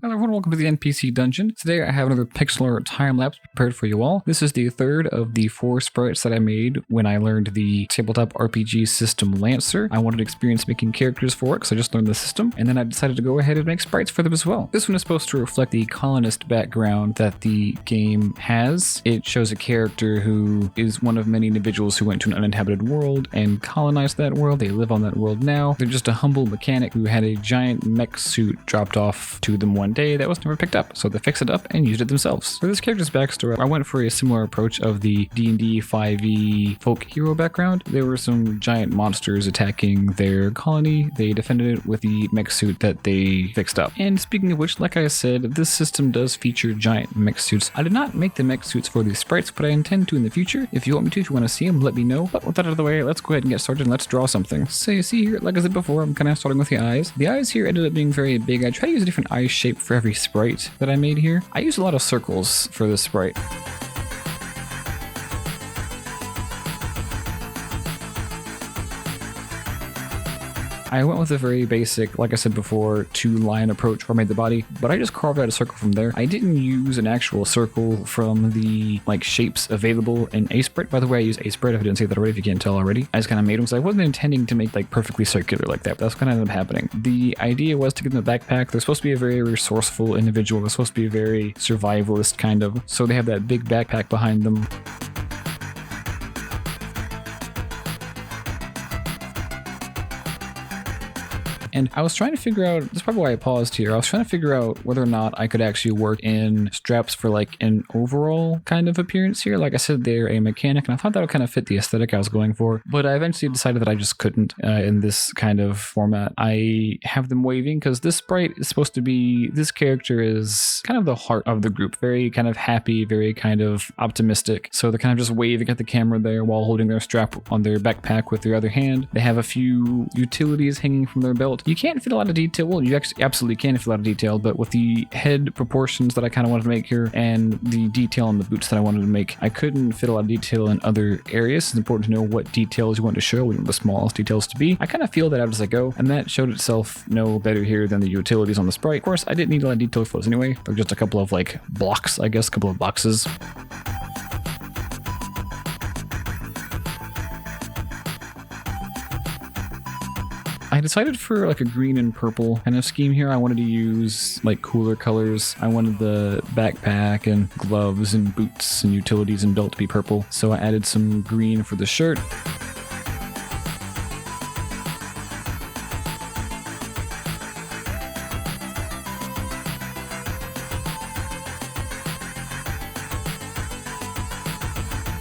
Hello everyone, welcome to the NPC Dungeon. Today I have another pixel art time-lapse prepared for you all. This is the third of the 4 sprites that I made when I learned the tabletop RPG system Lancer. I wanted to experience making characters for it because I just learned the system, and then I decided to go ahead and make sprites for them as well. This one is supposed to reflect the colonist background that the game has. It shows a character who is one of many individuals who went to an uninhabited world and colonized that world. They live on that world now. They're just a humble mechanic who had a giant mech suit dropped off to them one day that was never picked up, so they fixed it up and used it themselves. For this character's backstory, I went for a similar approach of the D&D 5e folk hero background. There were some giant monsters attacking their colony. They defended it with the mech suit that they fixed up. And speaking of which, like I said, this system does feature giant mech suits. I did not make the mech suits for these sprites, but I intend to in the future. If you want me to, if you want to see them, let me know. But with that out of the way, let's go ahead and get started and let's draw something. So you see here, like I said before, I'm kind of starting with the eyes. The eyes here ended up being very big. I tried to use a different eye shape for every sprite that I made here. I used a lot of circles for this sprite. I went with a very basic, like I said before, 2-line approach where I made the body, but I just carved out a circle from there. I didn't use an actual circle from the shapes available in Sprite. By the way, I use Sprite if I didn't say that already, if you can't tell already. I just kind of made them because I wasn't intending to make perfectly circular like that. That's kind of ended up happening. The idea was to give them a backpack. They're supposed to be a very resourceful individual. They're supposed to be a very survivalist kind of. So they have that big backpack behind them. And I was trying to figure out, that's probably why I paused here, I was trying to figure out whether or not I could actually work in straps for an overall kind of appearance here. Like I said, they're a mechanic, and I thought that would kind of fit the aesthetic I was going for, but I eventually decided that I just couldn't in this kind of format. I have them waving because this sprite is supposed to be, this character is kind of the heart of the group, very kind of happy, very kind of optimistic. So they're kind of just waving at the camera there while holding their strap on their backpack with their other hand. They have a few utilities hanging from their belt. You can't fit a lot of detail. Well, you actually absolutely can fit a lot of detail, but with the head proportions that I kind of wanted to make here and the detail on the boots that I wanted to make, I couldn't fit a lot of detail in other areas. It's important to know what details you want to show, what you want the smallest details to be. I kind of feel that out as I go, and that showed itself no better here than the utilities on the sprite. Of course, I didn't need a lot of detail for those anyway. They're just a couple of blocks, I guess, a couple of boxes. I decided for a green and purple kind of scheme here. I wanted to use cooler colors. I wanted the backpack and gloves and boots and utilities and belt to be purple. So I added some green for the shirt.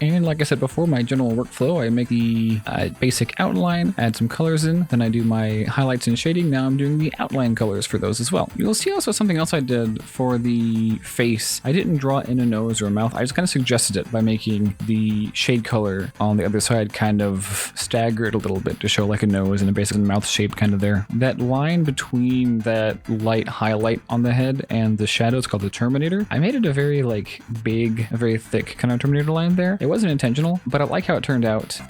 And like I said before, my general workflow, I make the basic outline, add some colors in, then I do my highlights and shading. Now I'm doing the outline colors for those as well. You'll see also something else I did for the face. I didn't draw in a nose or a mouth. I just kind of suggested it by making the shade color on the other side kind of staggered a little bit to show a nose and a basic mouth shape kind of there. That line between that light highlight on the head and the shadow is called the Terminator. I made it a very big, a very thick kind of Terminator line there. It wasn't intentional, but I like how it turned out.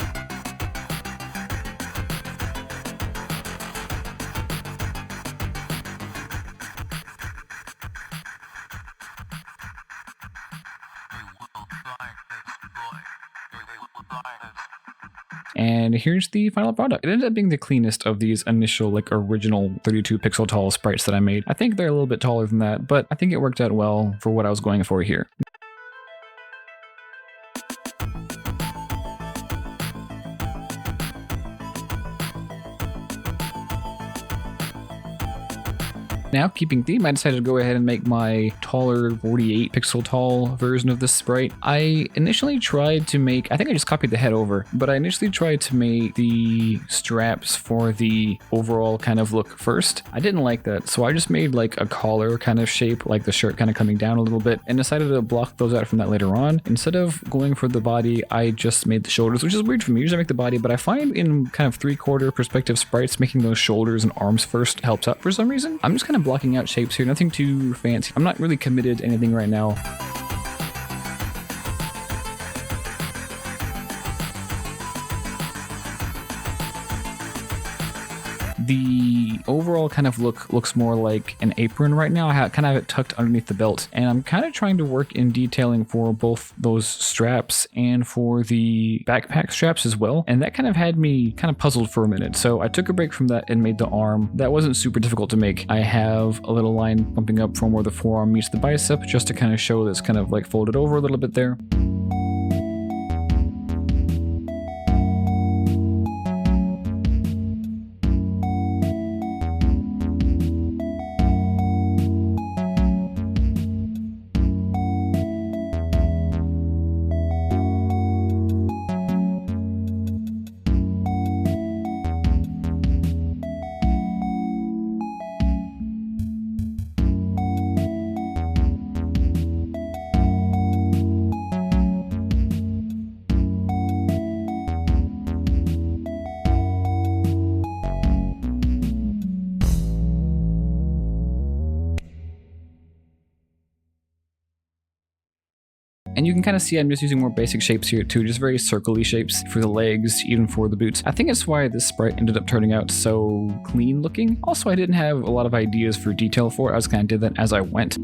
And here's the final product. It ended up being the cleanest of these initial original 32 pixel tall sprites that I made. I think they're a little bit taller than that, but I think it worked out well for what I was going for here. Now, keeping theme, I decided to go ahead and make my taller 48 pixel tall version of this sprite. I initially tried to make, I think I just copied the head over, but I initially tried to make the straps for the overall kind of look first. I didn't like that, so I just made a collar kind of shape, the shirt kind of coming down a little bit, and decided to block those out from that later on. Instead of going for the body, I just made the shoulders, which is weird for me. Usually I make the body, but I find in kind of 3/4 perspective sprites, making those shoulders and arms first helps out for some reason. I'm just kind of blocking out shapes here, nothing too fancy. I'm not really committed to anything right now. The overall kind of looks more like an apron right now. I kind of have it tucked underneath the belt, and I'm kind of trying to work in detailing for both those straps and for the backpack straps as well, and that kind of had me kind of puzzled for a minute. So I took a break from that and made the arm. That wasn't super difficult to make. I have a little line bumping up from where the forearm meets the bicep just to kind of show that's kind of like folded over a little bit there. And you can kind of see I'm just using more basic shapes here too, just very circle-y shapes for the legs, even for the boots. I think it's why this sprite ended up turning out so clean looking. Also, I didn't have a lot of ideas for detail for it. I just kind of did that as I went.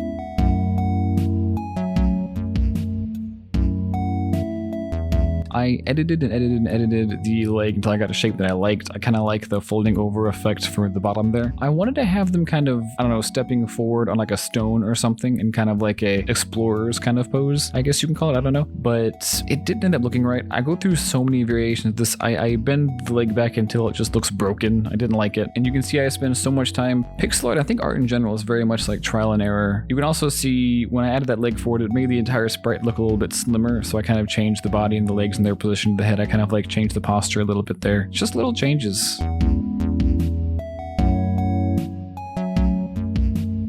I edited the leg until I got a shape that I liked. I kind of like the folding over effect for the bottom there. I wanted to have them kind of, I don't know, stepping forward on like a stone or something in kind of like a explorer's kind of pose, I guess you can call it, I don't know. But it didn't end up looking right. I go through so many variations of this. I bend the leg back until it just looks broken. I didn't like it. And you can see I spend so much time. Pixel art, I think art in general is very much like trial and error. You can also see when I added that leg forward, it made the entire sprite look a little bit slimmer. So I kind of changed the body and the legs in their position. The head, I kind of like changed the posture a little bit there. Just little changes.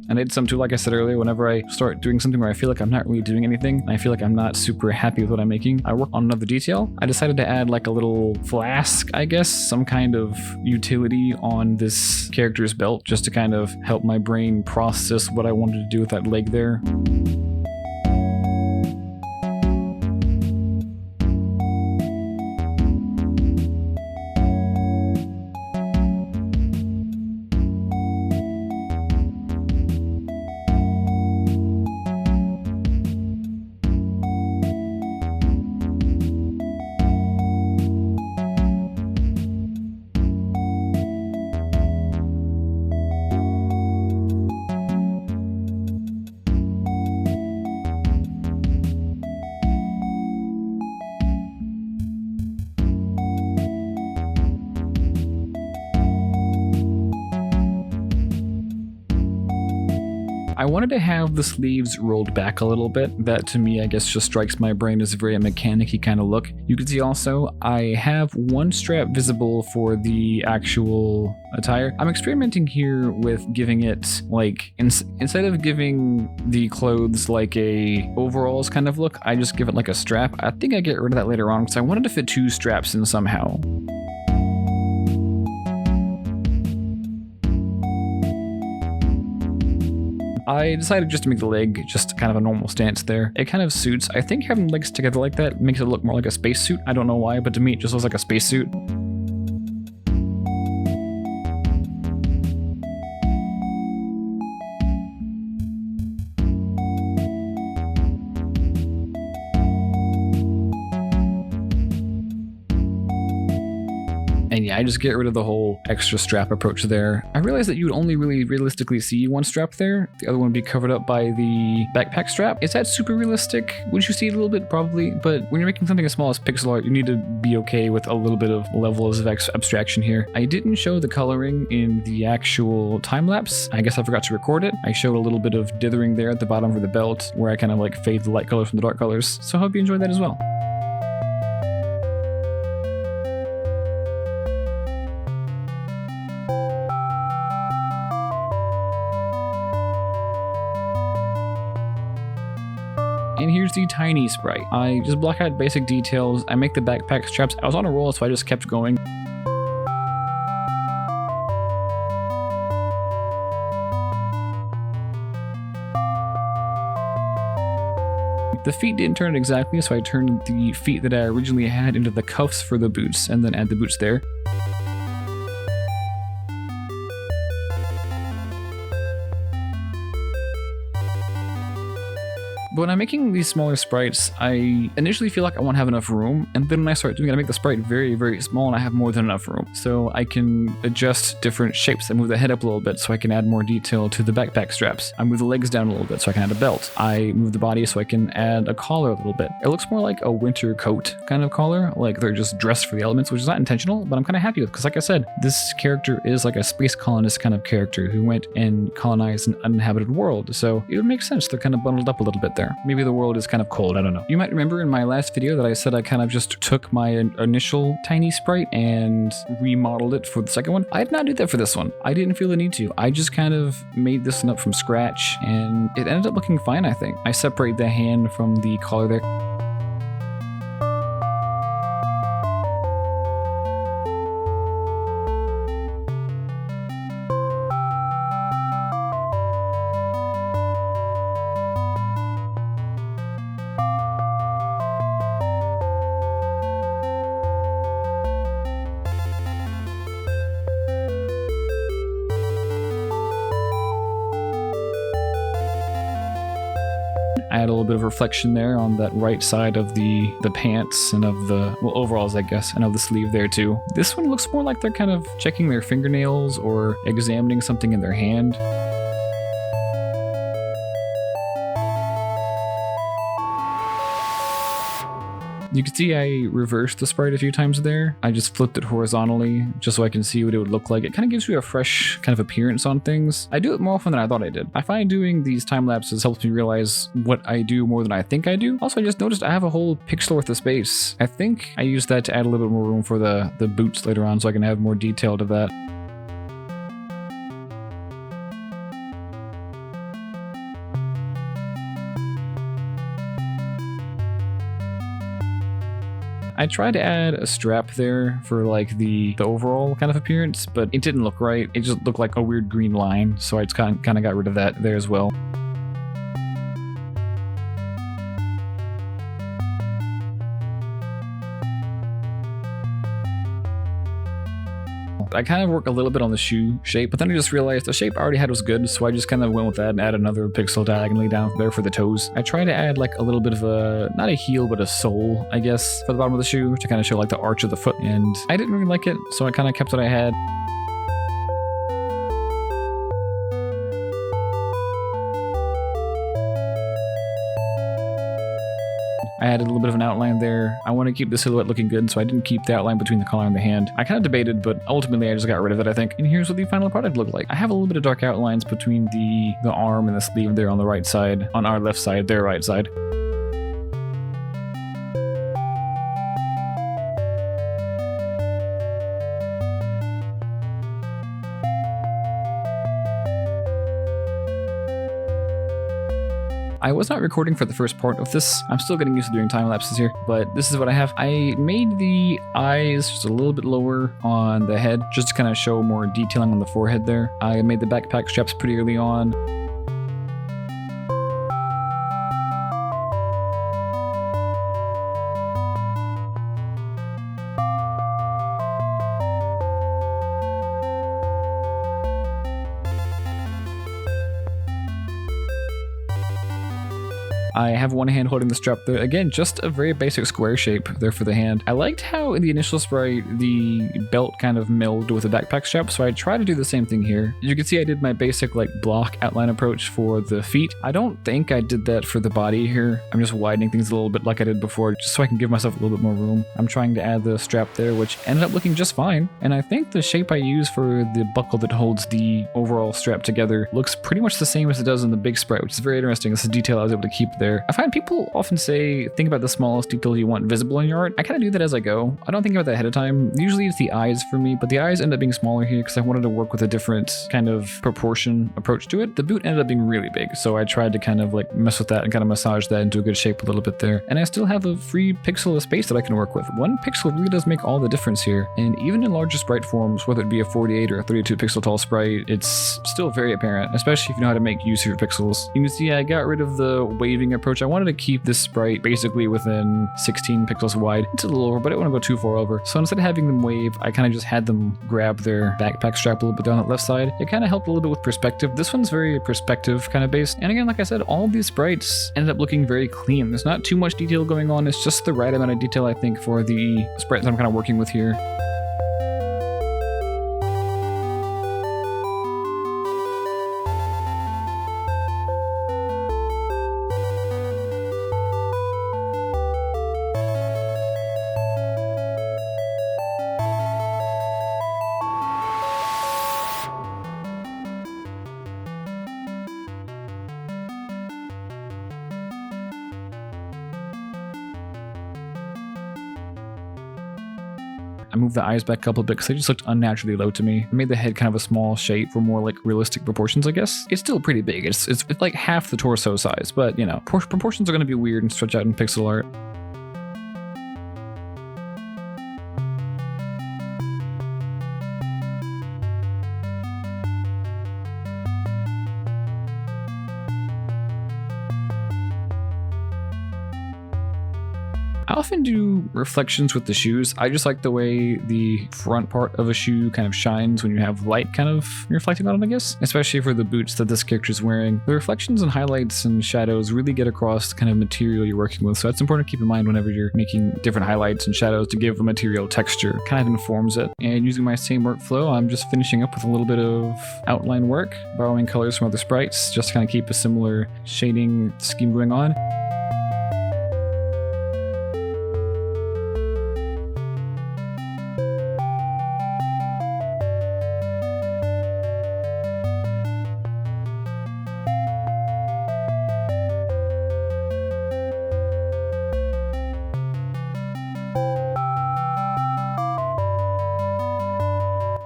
And I did some too, like I said earlier, whenever I start doing something where I feel like I'm not really doing anything, and I feel like I'm not super happy with what I'm making, I work on another detail. I decided to add like a little flask, I guess, some kind of utility on this character's belt, just to kind of help my brain process what I wanted to do with that leg there. I wanted to have the sleeves rolled back a little bit. That to me, I guess, just strikes my brain as a very mechanic-y kind of look. You can see also, I have one strap visible for the actual attire. I'm experimenting here with giving it like, instead of giving the clothes like a overalls kind of look, I just give it like a strap. I think I get rid of that later on because I wanted to fit two straps in somehow. I decided just to make the leg just kind of a normal stance there. It kind of suits. I think having legs together like that makes it look more like a spacesuit. I don't know why, but to me it just looks like a spacesuit. And yeah, I just get rid of the whole extra strap approach there. I realized that you would only really realistically see one strap there. The other one would be covered up by the backpack strap. Is that super realistic? Would you see it a little bit? Probably. But when you're making something as small as pixel art, you need to be okay with a little bit of levels of abstraction here. I didn't show the coloring in the actual time lapse. I guess I forgot to record it. I showed a little bit of dithering there at the bottom of the belt where I kind of like fade the light colors from the dark colors. So I hope you enjoyed that as well. And here's the tiny sprite. I just block out basic details. I make the backpack straps. I was on a roll, so I just kept going. The feet didn't turn it exactly, so I turned the feet that I originally had into the cuffs for the boots, and then add the boots there. But when I'm making these smaller sprites, I initially feel like I won't have enough room, and then when I start doing it, I make the sprite very, very small and I have more than enough room. So I can adjust different shapes. I move the head up a little bit so I can add more detail to the backpack straps. I move the legs down a little bit so I can add a belt. I move the body so I can add a collar a little bit. It looks more like a winter coat kind of collar, like they're just dressed for the elements, which is not intentional, but I'm kind of happy with, because like I said, this character is like a space colonist kind of character who went and colonized an uninhabited world, so it would make sense they're kind of bundled up a little bit there. Maybe the world is kind of cold, I don't know. You might remember in my last video that I said I kind of just took my initial tiny sprite and remodeled it for the second one. I did not do that for this one. I didn't feel the need to. I just kind of made this one up from scratch, and it ended up looking fine, I think. I separate the hand from the collar there. I had a little bit of reflection there on that right side of the pants and of the, well, overalls, I guess, and of the sleeve there too. This one looks more like they're kind of checking their fingernails or examining something in their hand. You can see I reversed the sprite a few times there. I just flipped it horizontally just so I can see what it would look like. It kind of gives you a fresh kind of appearance on things. I do it more often than I thought I did. I find doing these time lapses helps me realize what I do more than I think I do. Also, I just noticed I have a whole pixel worth of space. I think I used that to add a little bit more room for the boots later on so I can add more detail to that. I tried to add a strap there for like the overall kind of appearance, but it didn't look right. It just looked like a weird green line, so I just kind of got rid of that there as well. I kind of work a little bit on the shoe shape, but then I just realized the shape I already had was good, so I just kind of went with that and added another pixel diagonally down there for the toes. I tried to add like a little bit of a, not a heel, but a sole, I guess, for the bottom of the shoe to kind of show like the arch of the foot, and I didn't really like it, so I kind of kept what I had. I added a little bit of an outline there. I want to keep the silhouette looking good, so I didn't keep the outline between the collar and the hand. I kind of debated, but ultimately I just got rid of it, I think. And here's what the final product looked like. I have a little bit of dark outlines between the arm and the sleeve there on the right side, on our left side, their right side. I was not recording for the first part of this. I'm still getting used to doing time lapses here, but this is what I have. I made the eyes just a little bit lower on the head, just to kind of show more detailing on the forehead there. I made the backpack straps pretty early on. I have one hand holding the strap there. Again, just a very basic square shape there for the hand. I liked how in the initial sprite, the belt kind of melded with the backpack strap, so I tried to do the same thing here. You can see I did my basic like block outline approach for the feet. I don't think I did that for the body here. I'm just widening things a little bit like I did before, just so I can give myself a little bit more room. I'm trying to add the strap there, which ended up looking just fine. And I think the shape I use for the buckle that holds the overall strap together looks pretty much the same as it does in the big sprite, which is very interesting. This is a detail I was able to keep there. I find people often say, think about the smallest detail you want visible in your art. I kind of do that as I go. I don't think about that ahead of time. Usually it's the eyes for me, but the eyes end up being smaller here because I wanted to work with a different kind of proportion approach to it. The boot ended up being really big, so I tried to kind of like mess with that and kind of massage that into a good shape a little bit there. And I still have a free pixel of space that I can work with. One pixel really does make all the difference here. And even in larger sprite forms, whether it be a 48 or a 32 pixel tall sprite, it's still very apparent, especially if you know how to make use of your pixels. You can see I got rid of the waving shading approach, I wanted to keep this sprite basically within 16 pixels wide. It's a little over, but I don't want to go too far over. So instead of having them wave, I kind of just had them grab their backpack strap a little bit down the left side. It kind of helped a little bit with perspective. This one's very perspective kind of based. And again, like I said, all of these sprites ended up looking very clean. There's not too much detail going on. It's just the right amount of detail, I think, for the sprite that I'm kind of working with here. I moved the eyes back a couple bit because they just looked unnaturally low to me. I made the head kind of a small shape for more like realistic proportions, I guess. It's still pretty big. It's like half the torso size, but you know, proportions are going to be weird and stretch out in pixel art. I often do reflections with the shoes. I just like the way the front part of a shoe kind of shines when you have light kind of reflecting on it, I guess. Especially for the boots that this character is wearing. The reflections and highlights and shadows really get across the kind of material you're working with. So that's important to keep in mind whenever you're making different highlights and shadows to give a material texture. Kind of informs it. And using my same workflow, I'm just finishing up with a little bit of outline work, borrowing colors from other sprites, just to kind of keep a similar shading scheme going on.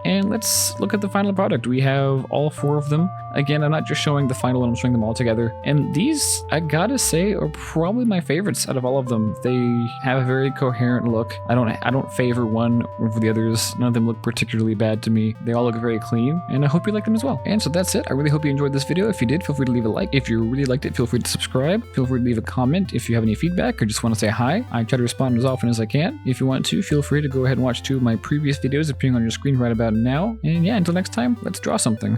And let's look at the final product. We have all 4 of them. Again, I'm not just showing the final one, I'm showing them all together. And these, I gotta say, are probably my favorites out of all of them. They have a very coherent look. I don't favor one over the others. None of them look particularly bad to me. They all look very clean, and I hope you like them as well. And so that's it. I really hope you enjoyed this video. If you did, feel free to leave a like. If you really liked it, feel free to subscribe. Feel free to leave a comment if you have any feedback or just want to say hi. I try to respond as often as I can. If you want to, feel free to go ahead and watch 2 of my previous videos appearing on your screen right about now. And yeah, until next time, let's draw something.